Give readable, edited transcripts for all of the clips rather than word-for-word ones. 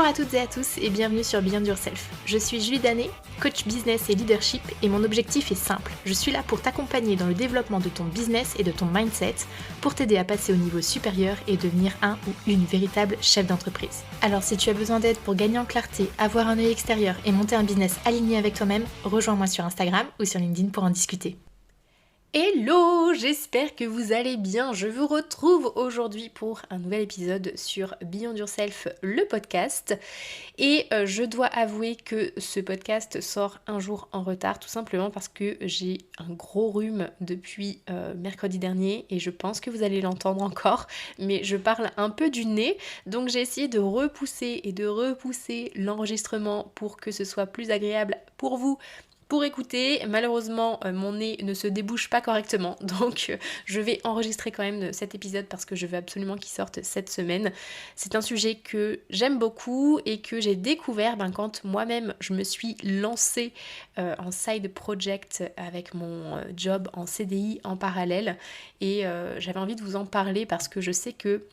à toutes et à tous et bienvenue sur Beyond Yourself. Je suis Julie Danet, coach business et leadership et mon objectif est simple. Je suis là pour t'accompagner dans le développement de ton business et de ton mindset pour t'aider à passer au niveau supérieur et devenir un ou une véritable chef d'entreprise. Alors si tu as besoin d'aide pour gagner en clarté, avoir un œil extérieur et monter un business aligné avec toi-même, rejoins-moi sur Instagram ou sur LinkedIn pour en discuter. Hello, j'espère que vous allez bien. Je vous retrouve aujourd'hui pour un nouvel épisode sur Beyond Yourself, le podcast. Et je dois avouer que ce podcast sort un jour en retard, tout simplement parce que j'ai un gros rhume depuis mercredi dernier et je pense que vous allez l'entendre encore, mais je parle un peu du nez. Donc j'ai essayé de repousser l'enregistrement pour que ce soit plus agréable pour vous. Pour écouter, malheureusement, mon nez ne se débouche pas correctement, donc je vais enregistrer quand même cet épisode parce que je veux absolument qu'il sorte cette semaine. C'est un sujet que j'aime beaucoup et que j'ai découvert quand moi-même je me suis lancée en side project avec mon job en CDI en parallèle et j'avais envie de vous en parler parce que je sais que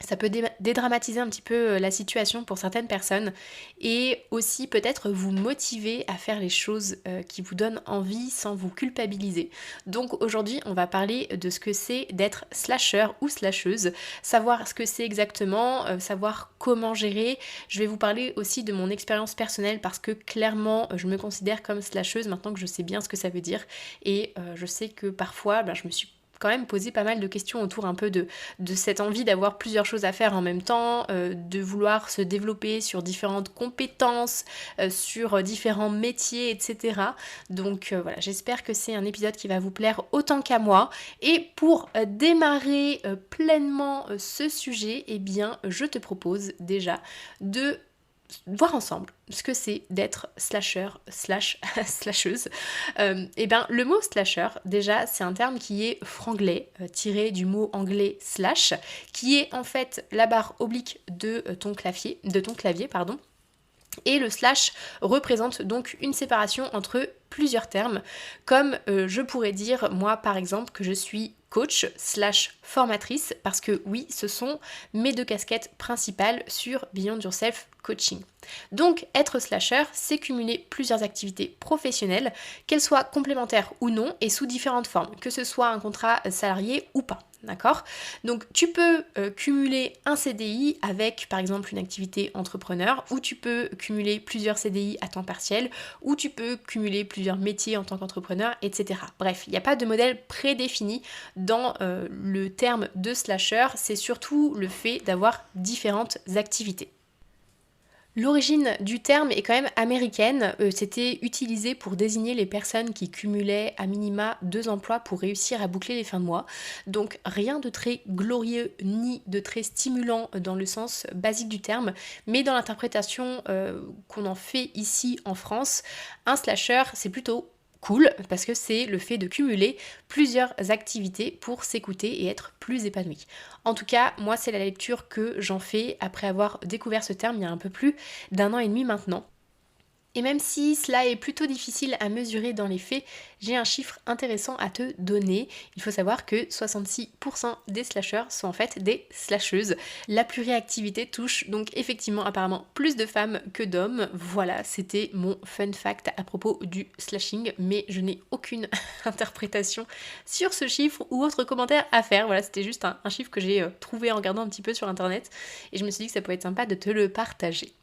ça peut dédramatiser un petit peu la situation pour certaines personnes et aussi peut-être vous motiver à faire les choses qui vous donnent envie sans vous culpabiliser. Donc aujourd'hui, on va parler de ce que c'est d'être slasher ou slasheuse, savoir ce que c'est exactement, savoir comment gérer. Je vais vous parler aussi de mon expérience personnelle parce que clairement, je me considère comme slasheuse maintenant que je sais bien ce que ça veut dire et je sais que parfois, je me suis quand même poser pas mal de questions autour un peu de cette envie d'avoir plusieurs choses à faire en même temps, de vouloir se développer sur différentes compétences, sur différents métiers, etc. Donc voilà, j'espère que c'est un épisode qui va vous plaire autant qu'à moi. Et pour démarrer pleinement ce sujet, eh bien, je te propose déjà de voir ensemble ce que c'est d'être slasher / slasheuse. Le mot slasher, déjà, c'est un terme qui est franglais, tiré du mot anglais slash, qui est en fait la barre oblique de ton clavier, Et le slash représente donc une séparation entre plusieurs termes, comme je pourrais dire, moi par exemple, que je suis coach / formatrice, parce que oui, ce sont mes deux casquettes principales sur Beyond Yourself Coaching. Donc être slasher, c'est cumuler plusieurs activités professionnelles, qu'elles soient complémentaires ou non, et sous différentes formes, que ce soit un contrat salarié ou pas. D'accord ? Donc tu peux cumuler un CDI avec par exemple une activité entrepreneur, ou tu peux cumuler plusieurs CDI à temps partiel, ou tu peux cumuler plusieurs métiers en tant qu'entrepreneur, etc. Bref, il n'y a pas de modèle prédéfini dans le terme de slasher, c'est surtout le fait d'avoir différentes activités. L'origine du terme est quand même américaine, c'était utilisé pour désigner les personnes qui cumulaient à minima 2 emplois pour réussir à boucler les fins de mois. Donc rien de très glorieux ni de très stimulant dans le sens basique du terme, mais dans l'interprétation qu'on en fait ici en France, un slasher c'est plutôt cool parce que c'est le fait de cumuler plusieurs activités pour s'écouter et être plus épanoui. En tout cas, moi c'est la lecture que j'en fais après avoir découvert ce terme il y a un peu plus d'1 an et demi maintenant. Et même si cela est plutôt difficile à mesurer dans les faits, j'ai un chiffre intéressant à te donner. Il faut savoir que 66% des slashers sont en fait des slasheuses. La pluriactivité touche donc effectivement apparemment plus de femmes que d'hommes. Voilà, c'était mon fun fact à propos du slashing, mais je n'ai aucune interprétation sur ce chiffre ou autre commentaire à faire. Voilà, c'était juste un chiffre que j'ai trouvé en regardant un petit peu sur internet et je me suis dit que ça pouvait être sympa de te le partager.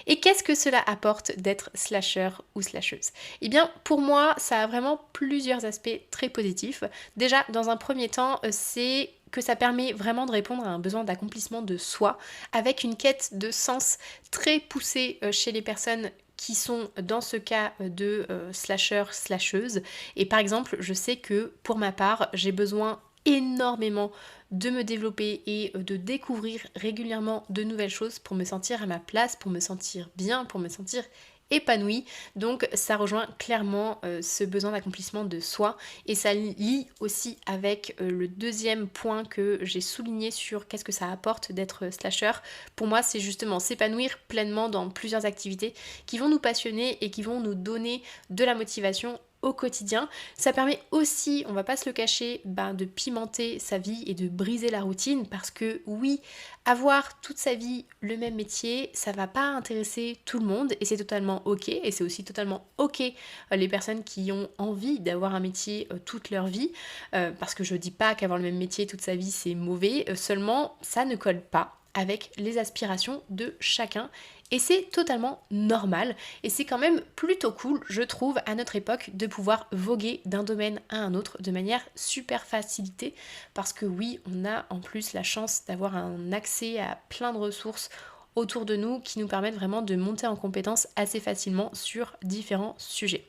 Et qu'est-ce que cela apporte d'être slasher ou slasheuse ? Eh bien, pour moi, ça a vraiment plusieurs aspects très positifs. Déjà, dans un premier temps, c'est que ça permet vraiment de répondre à un besoin d'accomplissement de soi, avec une quête de sens très poussée chez les personnes qui sont dans ce cas de slasher, slasheuse. Et par exemple, je sais que pour ma part, j'ai besoin énormément de me développer et de découvrir régulièrement de nouvelles choses pour me sentir à ma place, pour me sentir bien, pour me sentir épanouie. Donc ça rejoint clairement ce besoin d'accomplissement de soi et ça lie aussi avec le deuxième point que j'ai souligné sur qu'est-ce que ça apporte d'être slasher. Pour moi, c'est justement s'épanouir pleinement dans plusieurs activités qui vont nous passionner et qui vont nous donner de la motivation au quotidien. Ça permet aussi, on va pas se le cacher, de pimenter sa vie et de briser la routine parce que oui, avoir toute sa vie le même métier, ça va pas intéresser tout le monde et c'est totalement ok. Et c'est aussi totalement ok les personnes qui ont envie d'avoir un métier toute leur vie parce que je dis pas qu'avoir le même métier toute sa vie c'est mauvais, seulement ça ne colle pas avec les aspirations de chacun et c'est totalement normal et c'est quand même plutôt cool je trouve à notre époque de pouvoir voguer d'un domaine à un autre de manière super facilitée parce que oui on a en plus la chance d'avoir un accès à plein de ressources autour de nous qui nous permettent vraiment de monter en compétence assez facilement sur différents sujets.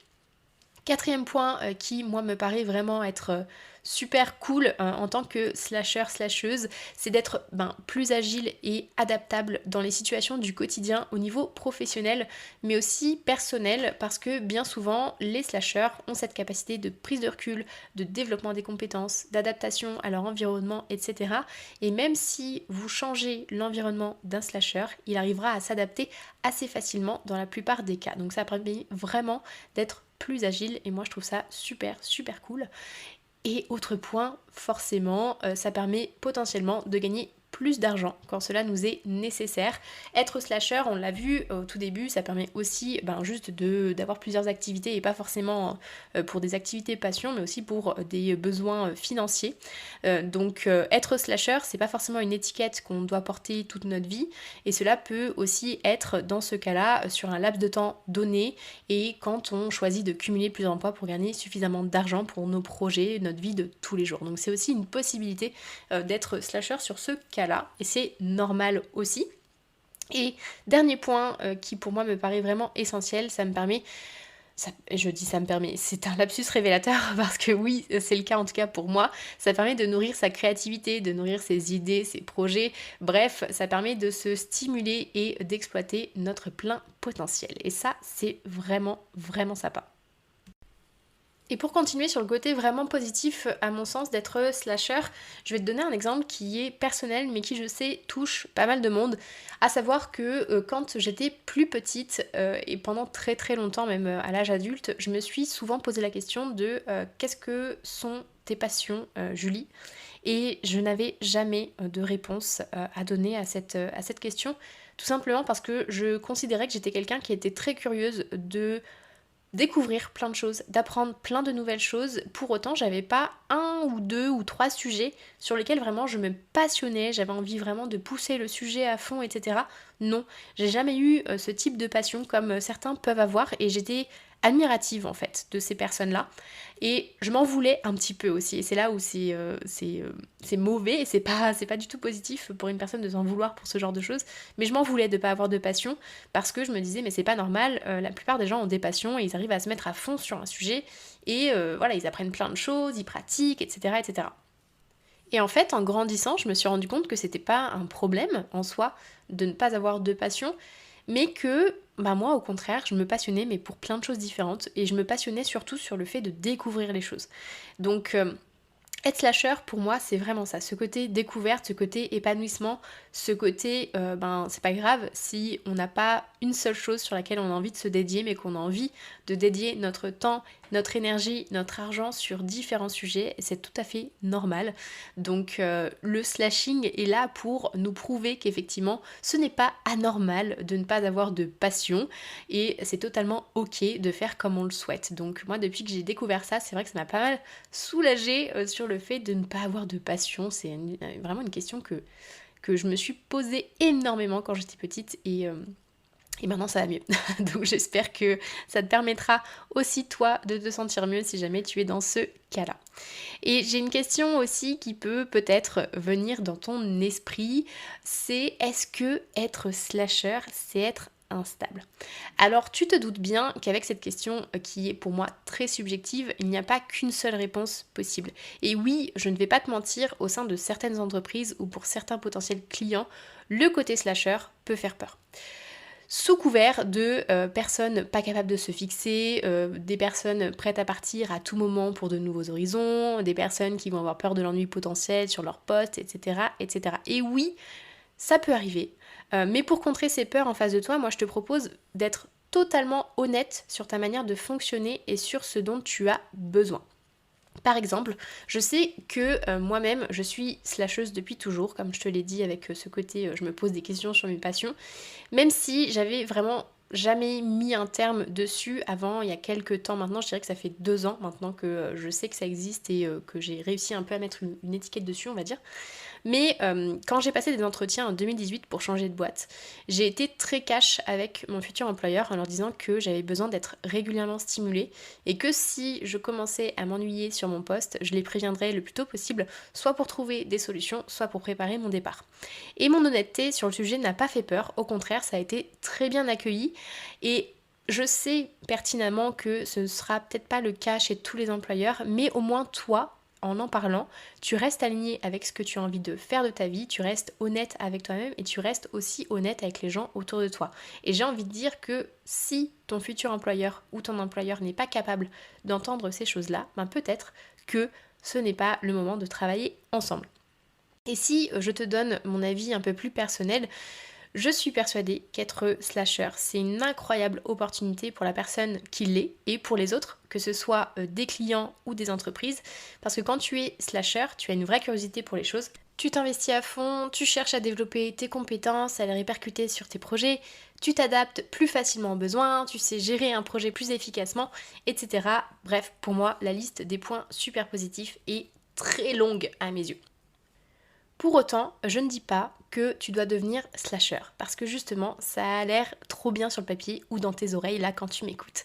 Quatrième point qui, moi, me paraît vraiment être super cool en tant que slasher, slasheuse, c'est d'être plus agile et adaptable dans les situations du quotidien au niveau professionnel, mais aussi personnel, parce que bien souvent, les slashers ont cette capacité de prise de recul, de développement des compétences, d'adaptation à leur environnement, etc. Et même si vous changez l'environnement d'un slasher, il arrivera à s'adapter assez facilement dans la plupart des cas. Donc ça permet vraiment d'être plus agile et moi je trouve ça super super cool. Et autre point, forcément, ça permet potentiellement de gagner plus d'argent quand cela nous est nécessaire. Être slasher, on l'a vu au tout début, ça permet aussi juste d'avoir plusieurs activités et pas forcément pour des activités passion, mais aussi pour des besoins financiers. Donc être slasher, c'est pas forcément une étiquette qu'on doit porter toute notre vie et cela peut aussi être dans ce cas-là sur un laps de temps donné et quand on choisit de cumuler plusieurs emplois pour gagner suffisamment d'argent pour nos projets, notre vie de tous les jours. Donc c'est aussi une possibilité d'être slasher sur ce cas-là et c'est normal aussi. Et dernier point qui pour moi me paraît vraiment essentiel, c'est un lapsus révélateur parce que oui, c'est le cas en tout cas pour moi, ça permet de nourrir sa créativité, de nourrir ses idées, ses projets, bref, ça permet de se stimuler et d'exploiter notre plein potentiel. Et ça, c'est vraiment, vraiment sympa. Et pour continuer sur le côté vraiment positif, à mon sens, d'être slasher, je vais te donner un exemple qui est personnel, mais qui, je sais, touche pas mal de monde. À savoir que quand j'étais plus petite, et pendant très très longtemps, même à l'âge adulte, je me suis souvent posé la question de qu'est-ce que sont tes passions, Julie ? Et je n'avais jamais de réponse à donner à cette question, tout simplement parce que je considérais que j'étais quelqu'un qui était très curieuse de découvrir plein de choses, d'apprendre plein de nouvelles choses. Pour autant, j'avais pas un ou deux ou trois sujets sur lesquels vraiment je me passionnais, j'avais envie vraiment de pousser le sujet à fond, etc. Non, j'ai jamais eu ce type de passion comme certains peuvent avoir et j'étais admirative en fait de ces personnes-là et je m'en voulais un petit peu aussi et c'est là où c'est mauvais et c'est pas du tout positif pour une personne de s'en vouloir pour ce genre de choses, mais je m'en voulais de pas avoir de passion parce que je me disais mais c'est pas normal, la plupart des gens ont des passions et ils arrivent à se mettre à fond sur un sujet et voilà, ils apprennent plein de choses, ils pratiquent, etc., etc. Et en fait, en grandissant, je me suis rendu compte que c'était pas un problème en soi de ne pas avoir de passion, mais que moi au contraire je me passionnais mais pour plein de choses différentes et je me passionnais surtout sur le fait de découvrir les choses. Donc être slasher pour moi c'est vraiment ça, ce côté découverte, ce côté épanouissement, ce côté c'est pas grave si on n'a pas une seule chose sur laquelle on a envie de se dédier mais qu'on a envie de dédier notre temps, notre énergie, notre argent sur différents sujets, c'est tout à fait normal. Donc le slashing est là pour nous prouver qu'effectivement ce n'est pas anormal de ne pas avoir de passion et c'est totalement ok de faire comme on le souhaite. Donc moi depuis que j'ai découvert ça, c'est vrai que ça m'a pas mal soulagée sur le fait de ne pas avoir de passion. C'est vraiment une question que je me suis posée énormément quand j'étais petite et maintenant ça va mieux. Donc j'espère que ça te permettra aussi toi de te sentir mieux si jamais tu es dans ce cas-là. Et j'ai une question aussi qui peut peut-être venir dans ton esprit, c'est est-ce que être slasher, c'est être instable? Alors tu te doutes bien qu'avec cette question qui est pour moi très subjective, il n'y a pas qu'une seule réponse possible. Et oui, je ne vais pas te mentir, au sein de certaines entreprises ou pour certains potentiels clients, le côté slasher peut faire peur. Sous couvert de personnes pas capables de se fixer, des personnes prêtes à partir à tout moment pour de nouveaux horizons, des personnes qui vont avoir peur de l'ennui potentiel sur leur poste, etc., etc. Et oui, ça peut arriver, mais pour contrer ces peurs en face de toi, moi je te propose d'être totalement honnête sur ta manière de fonctionner et sur ce dont tu as besoin. Par exemple, je sais que moi-même, je suis slasheuse depuis toujours, comme je te l'ai dit avec ce côté, je me pose des questions sur mes passions, même si j'avais vraiment jamais mis un terme dessus avant, il y a quelques temps maintenant, je dirais que ça fait 2 ans maintenant que je sais que ça existe et que j'ai réussi un peu à mettre une étiquette dessus, on va dire. Mais quand j'ai passé des entretiens en 2018 pour changer de boîte, j'ai été très cash avec mon futur employeur en leur disant que j'avais besoin d'être régulièrement stimulée et que si je commençais à m'ennuyer sur mon poste, je les préviendrais le plus tôt possible, soit pour trouver des solutions, soit pour préparer mon départ. Et mon honnêteté sur le sujet n'a pas fait peur, au contraire, ça a été très bien accueilli et je sais pertinemment que ce ne sera peut-être pas le cas chez tous les employeurs, mais au moins toi, en parlant, tu restes aligné avec ce que tu as envie de faire de ta vie, tu restes honnête avec toi-même et tu restes aussi honnête avec les gens autour de toi. Et j'ai envie de dire que si ton futur employeur ou ton employeur n'est pas capable d'entendre ces choses-là, ben peut-être que ce n'est pas le moment de travailler ensemble. Et si je te donne mon avis un peu plus personnel, je suis persuadée qu'être slasher, c'est une incroyable opportunité pour la personne qui l'est et pour les autres, que ce soit des clients ou des entreprises, parce que quand tu es slasher, tu as une vraie curiosité pour les choses. Tu t'investis à fond, tu cherches à développer tes compétences, à les répercuter sur tes projets, tu t'adaptes plus facilement aux besoins, tu sais gérer un projet plus efficacement, etc. Bref, pour moi, la liste des points super positifs est très longue à mes yeux. Pour autant, je ne dis pas que tu dois devenir slasher, parce que justement, ça a l'air trop bien sur le papier ou dans tes oreilles là quand tu m'écoutes.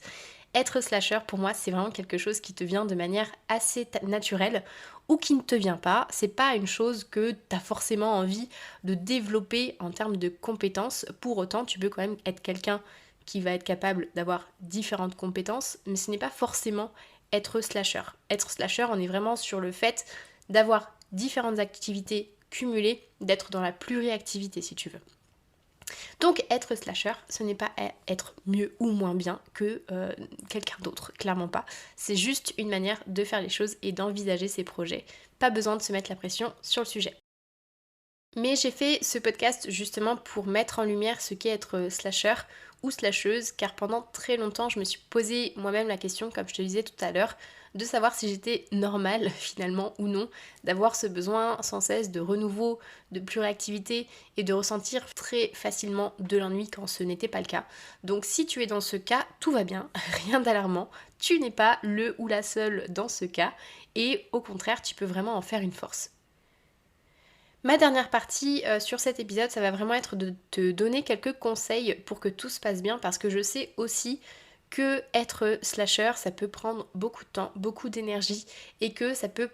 Être slasher, pour moi, c'est vraiment quelque chose qui te vient de manière assez naturelle ou qui ne te vient pas. C'est pas une chose que tu as forcément envie de développer en termes de compétences. Pour autant, tu peux quand même être quelqu'un qui va être capable d'avoir différentes compétences, mais ce n'est pas forcément être slasher. Être slasher, on est vraiment sur le fait d'avoir différentes activités cumulées, d'être dans la pluriactivité si tu veux. Donc être slasher, ce n'est pas être mieux ou moins bien que quelqu'un d'autre, clairement pas. C'est juste une manière de faire les choses et d'envisager ses projets. Pas besoin de se mettre la pression sur le sujet. Mais j'ai fait ce podcast justement pour mettre en lumière ce qu'est être slasher ou slasheuse, car pendant très longtemps je me suis posé moi-même la question, comme je te disais tout à l'heure, de savoir si j'étais normale finalement ou non, d'avoir ce besoin sans cesse de renouveau, de pluriactivité et de ressentir très facilement de l'ennui quand ce n'était pas le cas. Donc si tu es dans ce cas, tout va bien, rien d'alarmant, tu n'es pas le ou la seule dans ce cas et au contraire tu peux vraiment en faire une force. Ma dernière partie sur cet épisode, ça va vraiment être de te donner quelques conseils pour que tout se passe bien parce que je sais aussi que être slasher, ça peut prendre beaucoup de temps, beaucoup d'énergie et que ça peut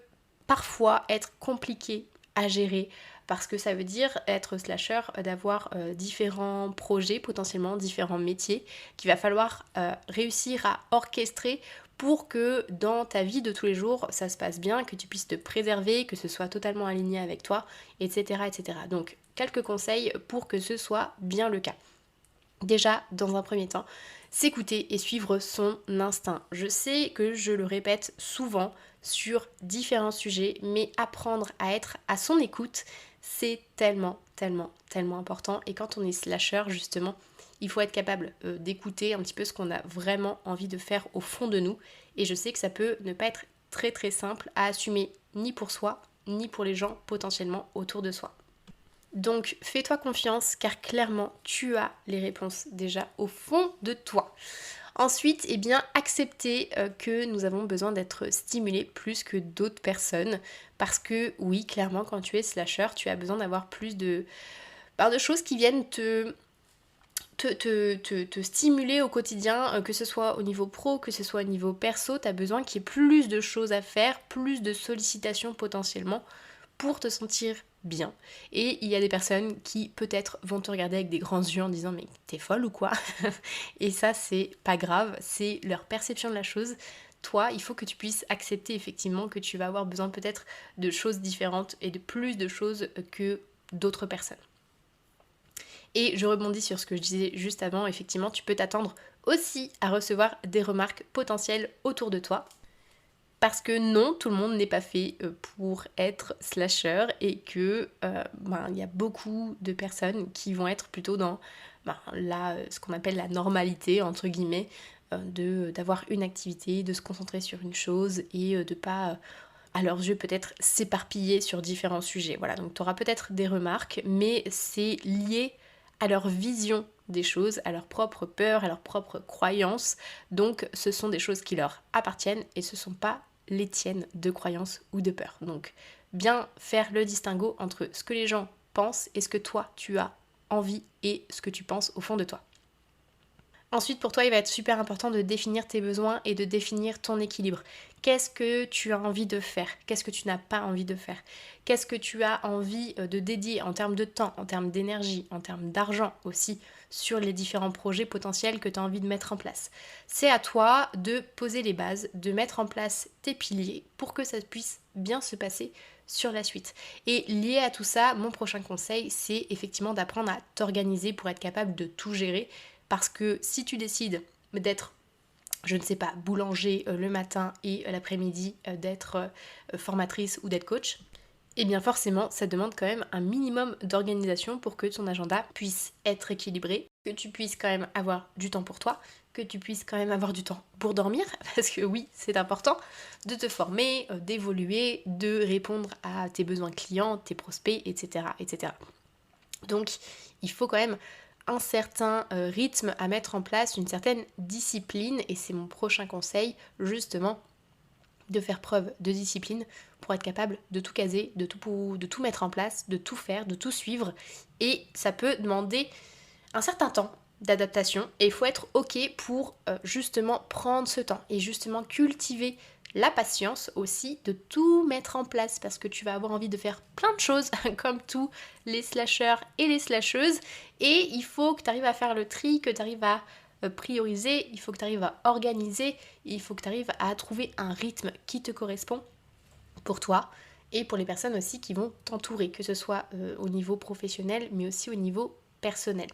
parfois être compliqué à gérer parce que ça veut dire être slasher, d'avoir différents projets, potentiellement différents métiers qu'il va falloir réussir à orchestrer pour que dans ta vie de tous les jours, ça se passe bien, que tu puisses te préserver, que ce soit totalement aligné avec toi, etc. etc. Donc, quelques conseils pour que ce soit bien le cas. Déjà, dans un premier temps, s'écouter et suivre son instinct. Je sais que je le répète souvent sur différents sujets, mais apprendre à être à son écoute, c'est tellement, tellement, tellement important. Et quand on est slasher, justement, il faut être capable d'écouter un petit peu ce qu'on a vraiment envie de faire au fond de nous. Et je sais que ça peut ne pas être très très simple à assumer, ni pour soi, ni pour les gens potentiellement autour de soi. Donc fais-toi confiance car clairement tu as les réponses déjà au fond de toi. Ensuite, eh bien, accepter que nous avons besoin d'être stimulés plus que d'autres personnes parce que oui, clairement, quand tu es slasher, tu as besoin d'avoir plus de choses qui viennent te stimuler au quotidien, que ce soit au niveau pro, que ce soit au niveau perso, tu as besoin qu'il y ait plus de choses à faire, plus de sollicitations potentiellement pour te sentir bien. Et il y a des personnes qui peut-être vont te regarder avec des grands yeux en disant mais t'es folle ou quoi? Et ça c'est pas grave, c'est leur perception de la chose. Toi, il faut que tu puisses accepter effectivement que tu vas avoir besoin peut-être de choses différentes et de plus de choses que d'autres personnes. Et je rebondis sur ce que je disais juste avant, effectivement, tu peux t'attendre aussi à recevoir des remarques potentielles autour de toi. Parce que non, tout le monde n'est pas fait pour être slasher et que il y a beaucoup de personnes qui vont être plutôt dans ce qu'on appelle la normalité, entre guillemets, d'avoir une activité, de se concentrer sur une chose et de pas, à leurs yeux, peut-être s'éparpiller sur différents sujets. Voilà, donc tu auras peut-être des remarques, mais c'est lié à leur vision des choses, à leurs propres peurs, à leurs propres croyances. Donc ce sont des choses qui leur appartiennent et ce ne sont pas les tiennes de croyances ou de peurs. Donc bien faire le distinguo entre ce que les gens pensent et ce que toi tu as envie et ce que tu penses au fond de toi. Ensuite, pour toi, il va être super important de définir tes besoins et de définir ton équilibre. Qu'est-ce que tu as envie de faire? Qu'est-ce que tu n'as pas envie de faire? Qu'est-ce que tu as envie de dédier en termes de temps, en termes d'énergie, en termes d'argent aussi sur les différents projets potentiels que tu as envie de mettre en place? C'est à toi de poser les bases, de mettre en place tes piliers pour que ça puisse bien se passer sur la suite. Et lié à tout ça, mon prochain conseil, c'est effectivement d'apprendre à t'organiser pour être capable de tout gérer. Parce que si tu décides d'être, je ne sais pas, boulanger le matin et l'après-midi d'être formatrice ou d'être coach, eh bien forcément, ça demande quand même un minimum d'organisation pour que ton agenda puisse être équilibré, que tu puisses quand même avoir du temps pour toi, que tu puisses quand même avoir du temps pour dormir, parce que oui, c'est important, de te former, d'évoluer, de répondre à tes besoins clients, tes prospects, etc., etc. Donc, il faut quand même un certain rythme à mettre en place, une certaine discipline, et c'est mon prochain conseil, justement, de faire preuve de discipline pour être capable de tout caser, de tout mettre en place, de tout faire, de tout suivre, et ça peut demander un certain temps d'adaptation, et il faut être ok pour justement prendre ce temps, et justement cultiver la patience aussi de tout mettre en place parce que tu vas avoir envie de faire plein de choses comme tous les slasheurs et les slasheuses et il faut que tu arrives à faire le tri, que tu arrives à prioriser, il faut que tu arrives à organiser, il faut que tu arrives à trouver un rythme qui te correspond pour toi et pour les personnes aussi qui vont t'entourer, que ce soit au niveau professionnel mais aussi au niveau personnel.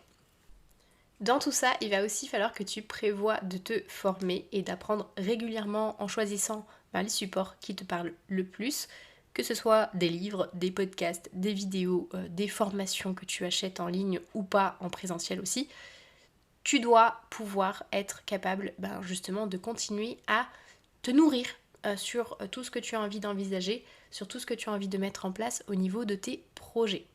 Dans tout ça, il va aussi falloir que tu prévois de te former et d'apprendre régulièrement en choisissant les supports qui te parlent le plus, que ce soit des livres, des podcasts, des vidéos, des formations que tu achètes en ligne ou pas en présentiel aussi. Tu dois pouvoir être capable justement de continuer à te nourrir sur tout ce que tu as envie d'envisager, sur tout ce que tu as envie de mettre en place au niveau de tes projets.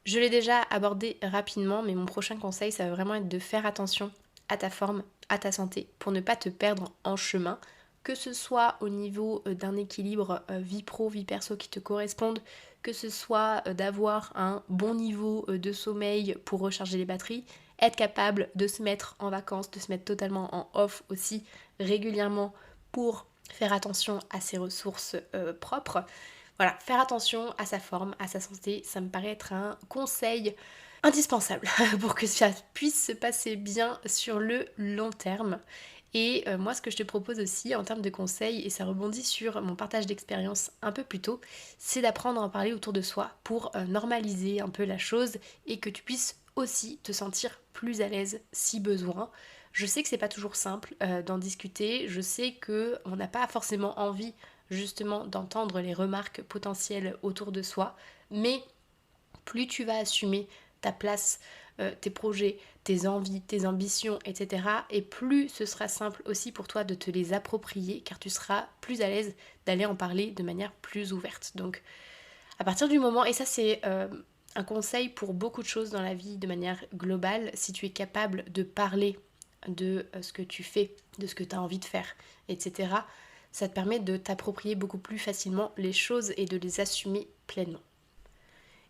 Je l'ai déjà abordé rapidement, mais mon prochain conseil, ça va vraiment être de faire attention à ta forme, à ta santé, pour ne pas te perdre en chemin, que ce soit au niveau d'un équilibre vie pro, vie perso qui te corresponde, que ce soit d'avoir un bon niveau de sommeil pour recharger les batteries, être capable de se mettre en vacances, de se mettre totalement en off aussi régulièrement pour faire attention à ses ressources propres. Voilà, faire attention à sa forme, à sa santé, ça me paraît être un conseil indispensable pour que ça puisse se passer bien sur le long terme. Et moi, ce que je te propose aussi en termes de conseils, et ça rebondit sur mon partage d'expérience un peu plus tôt, c'est d'apprendre à en parler autour de soi pour normaliser un peu la chose et que tu puisses aussi te sentir plus à l'aise si besoin. Je sais que c'est pas toujours simple d'en discuter, je sais qu'on n'a pas forcément envie justement d'entendre les remarques potentielles autour de soi, mais plus tu vas assumer ta place, tes projets, tes envies, tes ambitions, etc. et plus ce sera simple aussi pour toi de te les approprier car tu seras plus à l'aise d'aller en parler de manière plus ouverte. Donc à partir du moment, et ça c'est un conseil pour beaucoup de choses dans la vie de manière globale, si tu es capable de parler de ce que tu fais, de ce que tu as envie de faire, etc., ça te permet de t'approprier beaucoup plus facilement les choses et de les assumer pleinement.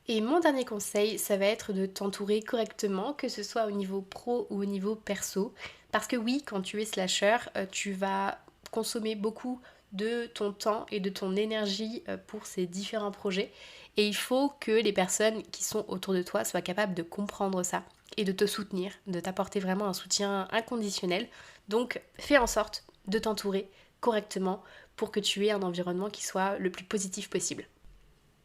Et mon dernier conseil, ça va être de t'entourer correctement, que ce soit au niveau pro ou au niveau perso. Parce que oui, quand tu es slasher, tu vas consommer beaucoup de ton temps et de ton énergie pour ces différents projets. Et il faut que les personnes qui sont autour de toi soient capables de comprendre ça et de te soutenir, de t'apporter vraiment un soutien inconditionnel. Donc fais en sorte de t'entourer correctement pour que tu aies un environnement qui soit le plus positif possible.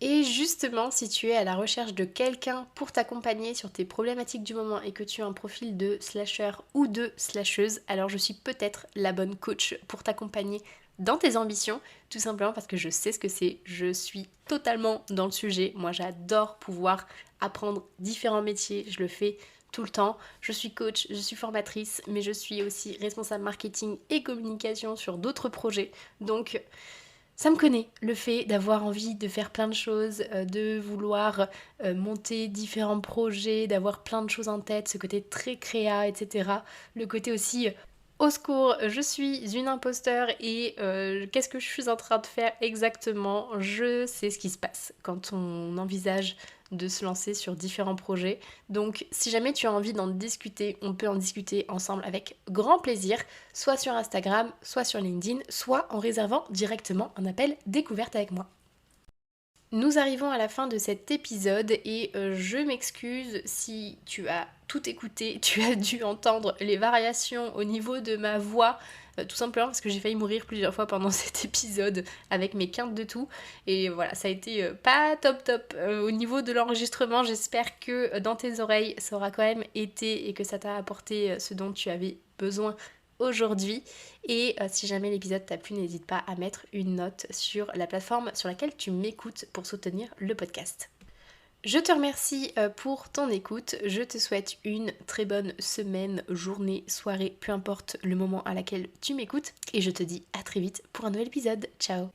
Et justement, si tu es à la recherche de quelqu'un pour t'accompagner sur tes problématiques du moment et que tu as un profil de slasher ou de slasheuse, alors je suis peut-être la bonne coach pour t'accompagner dans tes ambitions, tout simplement parce que je sais ce que c'est, je suis totalement dans le sujet. Moi j'adore pouvoir apprendre différents métiers, je le fais tout le temps. Je suis coach, je suis formatrice, mais je suis aussi responsable marketing et communication sur d'autres projets. Donc ça me connaît, le fait d'avoir envie de faire plein de choses, de vouloir monter différents projets, d'avoir plein de choses en tête, ce côté très créa, etc. Le côté aussi au secours, je suis une imposteur et qu'est-ce que je suis en train de faire exactement? Je sais ce qui se passe quand on envisage de se lancer sur différents projets. Donc si jamais tu as envie d'en discuter, on peut en discuter ensemble avec grand plaisir, soit sur Instagram, soit sur LinkedIn, soit en réservant directement un appel découverte avec moi. Nous arrivons à la fin de cet épisode et je m'excuse si tu as tout écouté, tu as dû entendre les variations au niveau de ma voix, tout simplement parce que j'ai failli mourir plusieurs fois pendant cet épisode avec mes quintes de tout. Et voilà, ça a été pas top. Au niveau de l'enregistrement, j'espère que dans tes oreilles, ça aura quand même été et que ça t'a apporté ce dont tu avais besoin aujourd'hui. Et si jamais l'épisode t'a plu, n'hésite pas à mettre une note sur la plateforme sur laquelle tu m'écoutes pour soutenir le podcast. Je te remercie pour ton écoute, je te souhaite une très bonne semaine, journée, soirée, peu importe le moment à laquelle tu m'écoutes, et je te dis à très vite pour un nouvel épisode. Ciao.